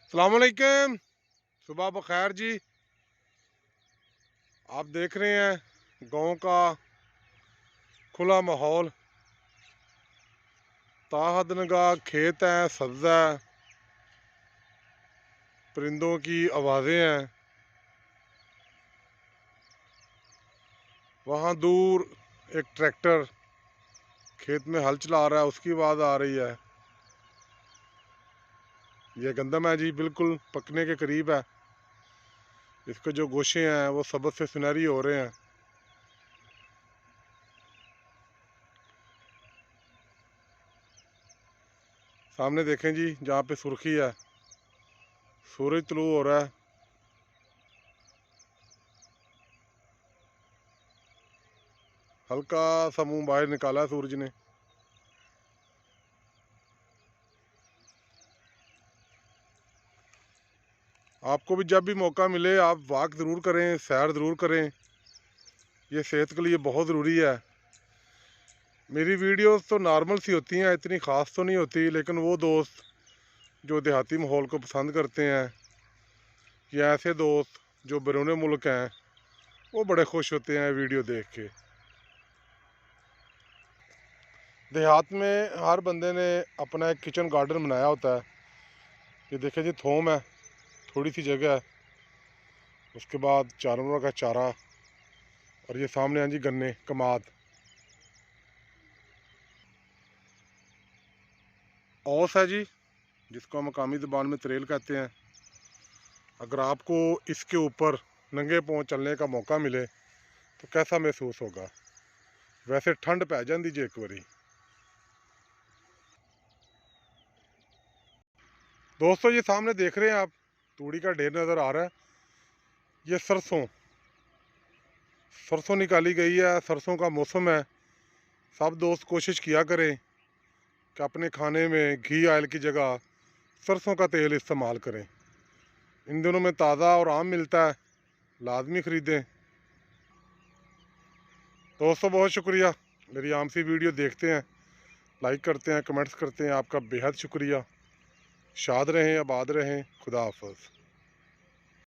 अस्सलामुअलैकुम, सुबह बखैर जी। आप देख रहे हैं गांव का खुला माहौल, ताहत नगाह खेत हैं, सब्ज़ है, परिंदों की आवाज़ें हैं। वहाँ दूर एक ट्रैक्टर खेत में हल चला रहा है, उसकी आवाज़ आ रही है। ये गंदम है जी, बिल्कुल पकने के करीब है। इसके जो गोशे हैं वो सबज से सुनहरी हो रहे हैं। सामने देखें जी, जहाँ पे सुर्खी है, सूरज तुलू हो रहा है। हल्का सा मुंह बाहर निकाला है सूरज ने। आपको भी जब भी मौका मिले आप वॉक ज़रूर करें, सैर ज़रूर करें। ये सेहत के लिए बहुत ज़रूरी है। मेरी वीडियोस तो नॉर्मल सी होती हैं, इतनी ख़ास तो नहीं होती, लेकिन वो दोस्त जो देहाती माहौल को पसंद करते हैं या ऐसे दोस्त जो बैरून मुल्क हैं, वो बड़े खुश होते हैं वीडियो देख के। देहात में हर बंदे ने अपना एक किचन गार्डन बनाया होता है। ये देखें जी, थोम है, थोड़ी सी जगह है, उसके बाद जानवरों का चारा, और ये सामने हैं जी गन्ने, कमाद। औस है जी, जिसको हम मकामी ज़बान में तरेल कहते हैं। अगर आपको इसके ऊपर नंगे पाँव चलने का मौका मिले तो कैसा महसूस होगा। वैसे ठंड पै जाती जी एक बारी। दोस्तों, ये सामने देख रहे हैं आप, तूड़ी का ढेर नज़र आ रहा है। ये सरसों सरसों निकाली गई है, सरसों का मौसम है। सब दोस्त कोशिश किया करें कि अपने खाने में घी ऑयल की जगह सरसों का तेल इस्तेमाल करें। इन दिनों में ताज़ा और आम मिलता है, लाजमी ख़रीदें। दोस्तों, बहुत शुक्रिया, मेरी आम सी वीडियो देखते हैं, लाइक करते हैं, कमेंट्स करते हैं। आपका बेहद शुक्रिया। शाद रहें, आबाद रहें। खुदा हाफ़िज़।